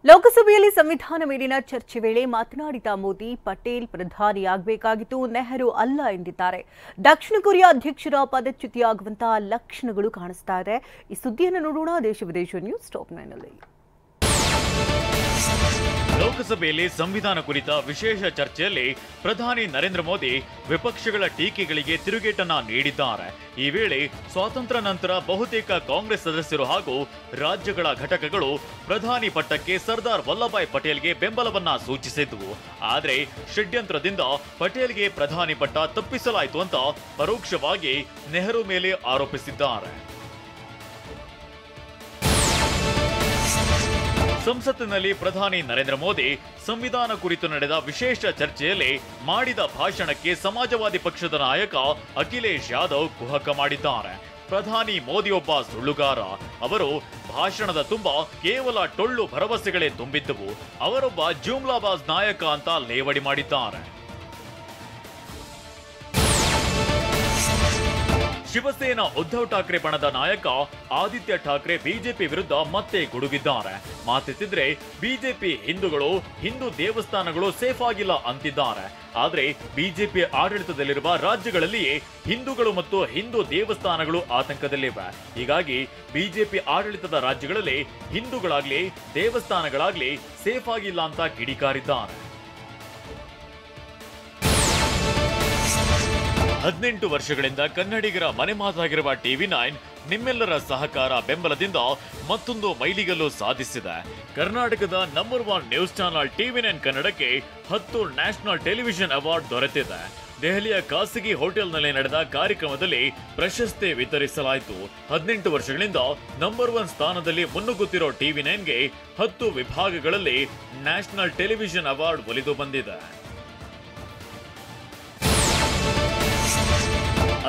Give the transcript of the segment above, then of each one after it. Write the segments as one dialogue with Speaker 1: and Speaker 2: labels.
Speaker 1: ಲೋಕಸಭೆಯಲ್ಲಿ ಸಂವಿಧಾನ ಮೇಲಿನ ಚರ್ಚೆ ವೇಳೆ ಮಾತನಾಡಿದ ಮೋದಿ ಪಟೇಲ್ ಪ್ರಧಾನಿಯಾಗಬೇಕಾಗಿತ್ತು, ನೆಹರು ಅಲ್ಲ ಎಂದಿದ್ದಾರೆ. ದಕ್ಷಿಣ ಕೊರಿಯಾ ಅಧ್ಯಕ್ಷರ ಪದಚ್ಯುತಿಯಾಗುವಂತಹ ಲಕ್ಷಣಗಳು ಕಾಣಿಸ್ತಾ ಇದೆ. ಈ ಸುದ್ದಿಯನ್ನು ನೋಡೋಣ ದೇಶ ವಿದೇಶ ನ್ಯೂಸ್ ಟಾಪ್ 9 ನಲ್ಲಿ.
Speaker 2: ಲೋಕಸಭೆಯಲ್ಲಿ ಸಂವಿಧಾನ ಕುರಿತ ವಿಶೇಷ ಚರ್ಚೆಯಲ್ಲಿ ಪ್ರಧಾನಿ ನರೇಂದ್ರ ಮೋದಿ ವಿಪಕ್ಷಗಳ ಟೀಕೆಗಳಿಗೆ ತಿರುಗೇಟನ್ನ ನೀಡಿದ್ದಾರೆ. ಈ ವೇಳೆ ಸ್ವಾತಂತ್ರ್ಯ ನಂತರ ಬಹುತೇಕ ಕಾಂಗ್ರೆಸ್ ಸದಸ್ಯರು ಹಾಗೂ ರಾಜ್ಯಗಳ ಘಟಕಗಳು ಪ್ರಧಾನಿ ಪಟ್ಟಕ್ಕೆ ಸರ್ದಾರ್ ವಲ್ಲಭಾಯ್ ಪಟೇಲ್ಗೆ ಬೆಂಬಲವನ್ನ ಸೂಚಿಸಿದ್ವು. ಆದರೆ ಷಡ್ಯಂತ್ರದಿಂದ ಪಟೇಲ್ಗೆ ಪ್ರಧಾನಿ ಪಟ್ಟ ತಪ್ಪಿಸಲಾಯಿತು ಅಂತ ಪರೋಕ್ಷವಾಗಿ ನೆಹರು ಮೇಲೆ ಆರೋಪಿಸಿದ್ದಾರೆ. ಸಂಸತ್ತಿನಲ್ಲಿ ಪ್ರಧಾನಿ ನರೇಂದ್ರ ಮೋದಿ ಸಂವಿಧಾನ ಕುರಿತು ನಡೆದ ವಿಶೇಷ ಚರ್ಚೆಯಲ್ಲಿ ಮಾಡಿದ ಭಾಷಣಕ್ಕೆ ಸಮಾಜವಾದಿ ಪಕ್ಷದ ನಾಯಕ ಅಖಿಲೇಶ್ ಯಾದವ್ ಕುಹಕ ಮಾಡಿದ್ದಾರೆ. ಪ್ರಧಾನಿ ಮೋದಿಯೊಬ್ಬ ಸುಳ್ಳುಗಾರ, ಅವರು ಭಾಷಣದ ತುಂಬ ಕೇವಲ ಟೊಳ್ಳು ಭರವಸೆಗಳೇ ತುಂಬಿದ್ದವು, ಅವರೊಬ್ಬ ಜುಮ್ಲಾಬಾಜ್ ನಾಯಕ ಅಂತ ಲೇವಡಿ ಮಾಡಿದ್ದಾರೆ. ಶಿವಸೇನಾ ಉದ್ಧವ್ ಠಾಕ್ರೆ ಬಣದ ನಾಯಕ ಆದಿತ್ಯ ಠಾಕ್ರೆ ಬಿಜೆಪಿ ವಿರುದ್ಧ ಮತ್ತೆ ಗುಡುಗಿದ್ದಾರೆ. ಮಾತೆತ್ತಿದ್ರೆ ಬಿಜೆಪಿ ಹಿಂದೂ ದೇವಸ್ಥಾನಗಳು ಸೇಫ್ ಆಗಿಲ್ಲ ಅಂತಿದ್ದಾರೆ. ಆದ್ರೆ ಬಿಜೆಪಿ ಆಡಳಿತದಲ್ಲಿರುವ ರಾಜ್ಯಗಳಲ್ಲಿಯೇ ಹಿಂದೂಗಳು ಮತ್ತು ಹಿಂದೂ ದೇವಸ್ಥಾನಗಳು ಆತಂಕದಲ್ಲಿವೆ. ಹೀಗಾಗಿ ಬಿಜೆಪಿ ಆಡಳಿತದ ರಾಜ್ಯಗಳಲ್ಲಿ ಹಿಂದೂಗಳಾಗ್ಲಿ ದೇವಸ್ಥಾನಗಳಾಗ್ಲಿ ಸೇಫ್ ಆಗಿಲ್ಲ ಅಂತ ಕಿಡಿಕಾರಿದ್ದಾರೆ. 18 ವರ್ಷಗಳಿಂದ ಕನ್ನಡಿಗರ ಮನೆ ಮಾತಾಗಿರುವ TV9 ನಿಮ್ಮೆಲ್ಲರ ಸಹಕಾರ ಬೆಂಬಲದಿಂದ ಮತ್ತೊಂದು ಮೈಲಿಗಲ್ಲು ಸಾಧಿಸಿದೆ. ಕರ್ನಾಟಕದ ನಂಬರ್ 1 ನ್ಯೂಸ್ ಚಾನೆಲ್ TV9 ಕನ್ನಡಕ್ಕೆ 10 ನ್ಯಾಷನಲ್ ಟೆಲಿವಿಷನ್ ಅವಾರ್ಡ್ ದೊರೆತಿದೆ. ದೆಹಲಿಯ ಖಾಸಗಿ ಹೋಟೆಲ್ನಲ್ಲಿ ನಡೆದ ಕಾರ್ಯಕ್ರಮದಲ್ಲಿ ಪ್ರಶಸ್ತಿ ವಿತರಿಸಲಾಯಿತು. 18 ವರ್ಷಗಳಿಂದ ನಂಬರ್ 1 ಸ್ಥಾನದಲ್ಲಿ ಮುನ್ನುಗ್ಗುತ್ತಿರೋ TV9ಗೆ 10 ವಿಭಾಗಗಳಲ್ಲಿ ನ್ಯಾಷನಲ್ ಟೆಲಿವಿಷನ್ ಅವಾರ್ಡ್ ಒಲಿದು ಬಂದಿದೆ.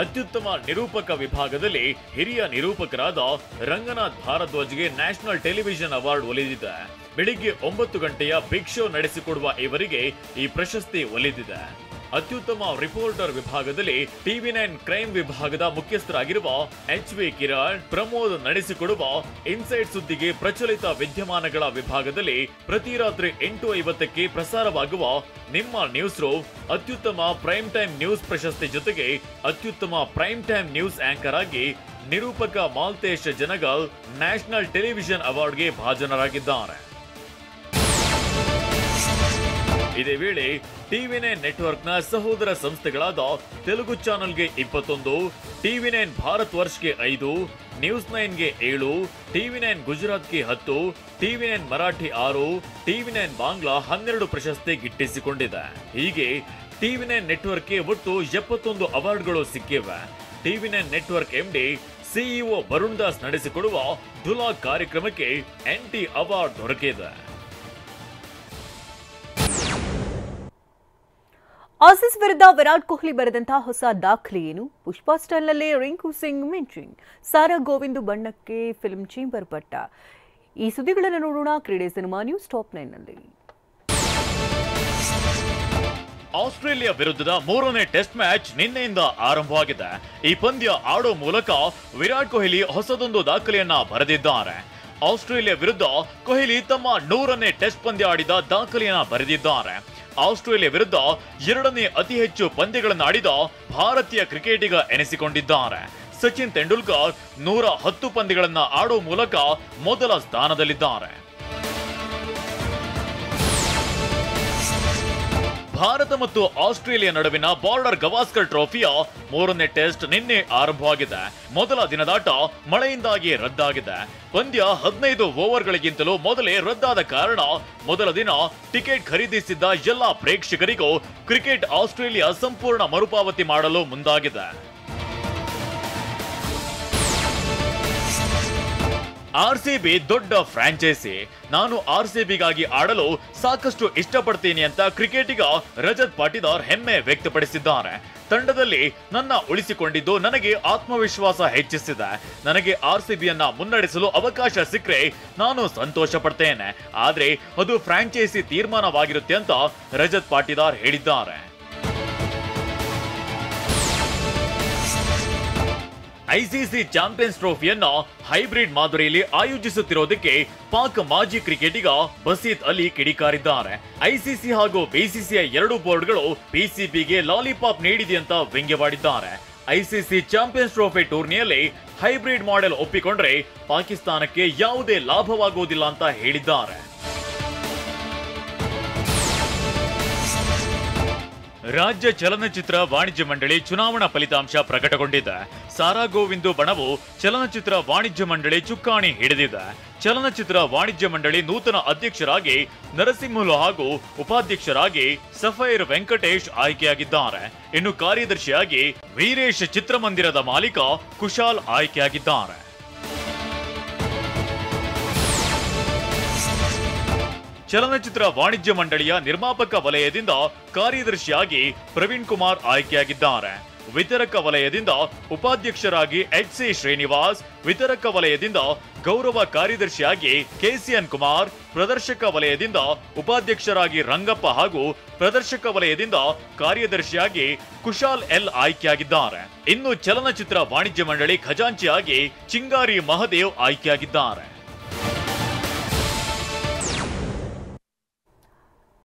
Speaker 2: ಅತ್ಯುತ್ತಮ ನಿರೂಪಕ ವಿಭಾಗದಲ್ಲಿ ಹಿರಿಯ ನಿರೂಪಕರಾದ ರಂಗನಾಥ್ ಭಾರದ್ವಾಜ್ಗೆ ನ್ಯಾಷನಲ್ ಟೆಲಿವಿಷನ್ ಅವಾರ್ಡ್ ಒಲಿದಿದೆ. ಬೆಳಿಗ್ಗೆ 9 ಗಂಟೆಯ ಬಿಗ್ ಶೋ ನಡೆಸಿಕೊಡುವ ಇವರಿಗೆ ಈ ಪ್ರಶಸ್ತಿ ಒಲಿದಿದೆ. ಅತ್ಯುತ್ತಮ ರಿಪೋರ್ಟರ್ ವಿಭಾಗದಲ್ಲಿ TV9 ಕ್ರೈಮ್ ವಿಭಾಗದ ಮುಖ್ಯಸ್ಥರಾಗಿರುವ HV ಕಿರಣ್ ಪ್ರಮೋದ್ ನಡೆಸಿಕೊಡುವ ಇನ್ಸೈಡ್ ಸುದ್ದಿಗೆ ಪ್ರಚಲಿತ ವಿದ್ಯಮಾನಗಳ ವಿಭಾಗದಲ್ಲಿ ಪ್ರತಿ ರಾತ್ರಿ 8:50ಕ್ಕೆ ಪ್ರಸಾರವಾಗುವ ನಿಮ್ಮ ನ್ಯೂಸ್ ರೂಮ್ ಅತ್ಯುತ್ತಮ ಪ್ರೈಮ್ ಟೈಮ್ ನ್ಯೂಸ್ ಪ್ರಶಸ್ತಿ ಜೊತೆಗೆ ಅತ್ಯುತ್ತಮ ಪ್ರೈಮ್ ಟೈಮ್ ನ್ಯೂಸ್ ಆಂಕರ್ ಆಗಿ ನಿರೂಪಕ ಮಾಲ್ತೇಶ್ ಜನಗಲ್ ನ್ಯಾಷನಲ್ ಟೆಲಿವಿಷನ್ ಅವಾರ್ಡ್ಗೆ ಭಾಜನರಾಗಿದ್ದಾರೆ. ಇದೇ ವೇಳೆ TV9 ನೆಟ್ವರ್ಕ್ನ ಸಹೋದರ ಸಂಸ್ಥೆಗಳಾದ ತೆಲುಗು ಚಾನೆಲ್ಗೆ 21, TV9 ಭಾರತ್ ವರ್ಷಗೆ 5, ನ್ಯೂಸ್ 9ಗೆ 7, TV9 ಗುಜರಾತ್ಗೆ 10, TV9 ಮರಾಠಿ 6, TV9 ಬಾಂಗ್ಲಾ 12 ಪ್ರಶಸ್ತಿ ಗಿಟ್ಟಿಸಿಕೊಂಡಿದೆ. ಹೀಗೆ TV9 ನೆಟ್ವರ್ಕ್ಗೆ ಒಟ್ಟು 71 ಅವಾರ್ಡ್ಗಳು ಸಿಕ್ಕಿವೆ. TV9 network MD CEO Varun Das ನಡೆಸಿಕೊಡುವ ಧುಲಾ ಕಾರ್ಯಕ್ರಮಕ್ಕೆ NT ಅವಾರ್ಡ್ ದೊರಕಿದೆ.
Speaker 1: ಆಸೀಸ್ ವಿರುದ್ಧ ವಿರಾಟ್ ಕೊಹ್ಲಿ ಬರೆದಂತಹ ಹೊಸ ದಾಖಲೆ ಏನು? ಪುಷ್ಪಾ ಸ್ಟೈಲ್ನಲ್ಲಿ ರಿಂಕು ಸಿಂಗ್ ಮೆಂಟ್ರಿಂಗ್, ಸಾರಾ ಗೋವಿಂದ್ ಬಣ್ಣಕ್ಕೆ ಫಿಲ್ಮ್ ಚೇಂಬರ್ ಪಟ್ಟ. ಈ ಸುದ್ದಿಗಳನ್ನು ನೋಡೋಣ ಕ್ರೀಡೆ ಸಿನಿಮಾ ನ್ಯೂಸ್ ಟಾಪ್ 9 ನಲ್ಲಿ.
Speaker 2: ಆಸ್ಟ್ರೇಲಿಯಾ ವಿರುದ್ಧದ 3ನೇ ಟೆಸ್ಟ್ ಮ್ಯಾಚ್ ನಿನ್ನೆಯಿಂದ ಆರಂಭವಾಗಿದೆ. ಈ ಪಂದ್ಯ ಆಡೋ ಮೂಲಕ ವಿರಾಟ್ ಕೊಹ್ಲಿ ಹೊಸದೊಂದು ದಾಖಲೆಯನ್ನ ಬರೆದಿದ್ದಾರೆ. ಆಸ್ಟ್ರೇಲಿಯಾ ವಿರುದ್ಧ ಕೊಹ್ಲಿ ತಮ್ಮ 100ನೇ ಟೆಸ್ಟ್ ಪಂದ್ಯ ಆಡಿದ ದಾಖಲೆಯನ್ನ ಬರೆದಿದ್ದಾರೆ. ಆಸ್ಟ್ರೇಲಿಯಾ ವಿರುದ್ಧ 2ನೇ ಅತಿ ಹೆಚ್ಚು ಪಂದ್ಯಗಳನ್ನು ಆಡಿದ ಭಾರತೀಯ ಕ್ರಿಕೆಟಿಗ ಎನಿಸಿಕೊಂಡಿದ್ದಾರೆ. ಸಚಿನ್ ತೆಂಡೂಲ್ಕರ್ 110 ಪಂದ್ಯಗಳನ್ನು ಆಡೋ ಮೂಲಕ ಮೊದಲ ಸ್ಥಾನದಲ್ಲಿದ್ದಾರೆ. ಭಾರತ ಮತ್ತು ಆಸ್ಟ್ರೇಲಿಯಾ ನಡುವಿನ ಬಾರ್ಡರ್ ಗವಾಸ್ಕರ್ ಟ್ರೋಫಿಯ 3ನೇ ಟೆಸ್ಟ್ ನಿನ್ನೆ ಆರಂಭವಾಗಿದೆ. ಮೊದಲ ದಿನದಾಟ ಮಳೆಯಿಂದಾಗಿ ರದ್ದಾಗಿದೆ. ಪಂದ್ಯ 15 ಓವರ್ಗಳಿಗಿಂತಲೂ ಮೊದಲೇ ರದ್ದಾದ ಕಾರಣ ಮೊದಲ ದಿನ ಟಿಕೆಟ್ ಖರೀದಿಸಿದ್ದ ಎಲ್ಲ ಪ್ರೇಕ್ಷಕರಿಗೂ ಕ್ರಿಕೆಟ್ ಆಸ್ಟ್ರೇಲಿಯಾ ಸಂಪೂರ್ಣ ಮರುಪಾವತಿ ಮಾಡಲು ಮುಂದಾಗಿದೆ. RCB ದೊಡ್ಡ ಫ್ರಾಂಚೈಸಿ, ನಾನು RCBಗಾಗಿ ಆಡಲು ಸಾಕಷ್ಟು ಇಷ್ಟಪಡ್ತೀನಿ ಅಂತ ಕ್ರಿಕೆಟಿಗ ರಜತ್ ಪಾಟಿದಾರ್ ಹೆಮ್ಮೆ ವ್ಯಕ್ತಪಡಿಸಿದ್ದಾರೆ. ತಂಡದಲ್ಲಿ ನನ್ನ ಉಳಿಸಿಕೊಂಡಿದ್ದು ನನಗೆ ಆತ್ಮವಿಶ್ವಾಸ ಹೆಚ್ಚಿಸಿದೆ. ನನಗೆ RCBಯನ್ನ ಮುನ್ನಡೆಸಲು ಅವಕಾಶ ಸಿಕ್ಕರೆ ನಾನು ಸಂತೋಷ ಪಡ್ತೇನೆ, ಆದ್ರೆ ಅದು ಫ್ರಾಂಚೈಸಿ ತೀರ್ಮಾನವಾಗಿರುತ್ತೆ ಅಂತ ರಜತ್ ಪಾಟಿದಾರ್ ಹೇಳಿದ್ದಾರೆ. ಐಸಿಸಿ ಚಾಂಪಿಯನ್ಸ್ ಟ್ರೋಫಿಯನ್ನ ಹೈಬ್ರಿಡ್ ಮಾದರಿಯಲ್ಲಿ ಆಯೋಜಿಸುತ್ತಿರೋದಕ್ಕೆ ಪಾಕ್ ಮಾಜಿ ಕ್ರಿಕೆಟಿಗ ಬಸೀತ್ ಅಲಿ ಕಿಡಿಕಾರಿದ್ದಾರೆ. ಐಸಿಸಿ ಹಾಗೂ ಬಿಸಿಸಿಐ ಎರಡೂ ಬೋರ್ಡ್ಗಳು ಪಿಸಿಬಿಗೆ ಲಾಲಿಪಾಪ್ ನೀಡಿದೆ ಅಂತ ವ್ಯಂಗ್ಯವಾಡಿದ್ದಾರೆ. ಐಸಿಸಿ ಚಾಂಪಿಯನ್ಸ್ ಟ್ರೋಫಿ ಟೂರ್ನಿಯಲ್ಲಿ ಹೈಬ್ರಿಡ್ ಮಾಡೆಲ್ ಒಪ್ಪಿಕೊಂಡ್ರೆ ಪಾಕಿಸ್ತಾನಕ್ಕೆ ಯಾವುದೇ ಲಾಭವಾಗುವುದಿಲ್ಲ ಅಂತ ಹೇಳಿದ್ದಾರೆ. ರಾಜ್ಯ ಚಲನಚಿತ್ರ ವಾಣಿಜ್ಯ ಮಂಡಳಿ ಚುನಾವಣಾ ಫಲಿತಾಂಶ ಪ್ರಕಟಗೊಂಡಿದೆ. ಸಾರಾ ಗೋವಿಂದು ಬಣವು ಚಲನಚಿತ್ರ ವಾಣಿಜ್ಯ ಮಂಡಳಿ ಚುಕ್ಕಾಣಿ ಹಿಡಿದಿದೆ. ಚಲನಚಿತ್ರ ವಾಣಿಜ್ಯ ಮಂಡಳಿ ನೂತನ ಅಧ್ಯಕ್ಷರಾಗಿ ನರಸಿಂಹುಲು ಹಾಗೂ ಉಪಾಧ್ಯಕ್ಷರಾಗಿ ಸಫೈರ್ ವೆಂಕಟೇಶ್ ಆಯ್ಕೆಯಾಗಿದ್ದಾರೆ. ಇನ್ನು ಕಾರ್ಯದರ್ಶಿಯಾಗಿ ವೀರೇಶ್ ಚಿತ್ರಮಂದಿರದ ಮಾಲೀಕ ಕುಶಾಲ್ ಆಯ್ಕೆಯಾಗಿದ್ದಾರೆ. ಚಲನಚಿತ್ರ ವಾಣಿಜ್ಯ ಮಂಡಳಿಯ ನಿರ್ಮಾಪಕ ವಲಯದಿಂದ ಕಾರ್ಯದರ್ಶಿಯಾಗಿ ಪ್ರವೀಣ್ ಕುಮಾರ್ ಆಯ್ಕೆಯಾಗಿದ್ದಾರೆ. ವಿತರಕ ವಲಯದಿಂದ ಉಪಾಧ್ಯಕ್ಷರಾಗಿ ಎಚ್.ಸಿ. ಶ್ರೀನಿವಾಸ್, ವಿತರಕ ವಲಯದಿಂದ ಗೌರವ ಕಾರ್ಯದರ್ಶಿಯಾಗಿ ಕೆಸಿಎನ್ ಕುಮಾರ್, ಪ್ರದರ್ಶಕ ವಲಯದಿಂದ ಉಪಾಧ್ಯಕ್ಷರಾಗಿ ರಂಗಪ್ಪ ಹಾಗೂ ಪ್ರದರ್ಶಕ ವಲಯದಿಂದ ಕಾರ್ಯದರ್ಶಿಯಾಗಿ ಕುಶಾಲ್ ಎಲ್ ಆಯ್ಕೆಯಾಗಿದ್ದಾರೆ. ಇನ್ನು ಚಲನಚಿತ್ರ ವಾಣಿಜ್ಯ ಮಂಡಳಿ ಖಜಾಂಚಿಯಾಗಿ ಚಿಂಗಾರಿ ಮಹದೇವ್ ಆಯ್ಕೆಯಾಗಿದ್ದಾರೆ.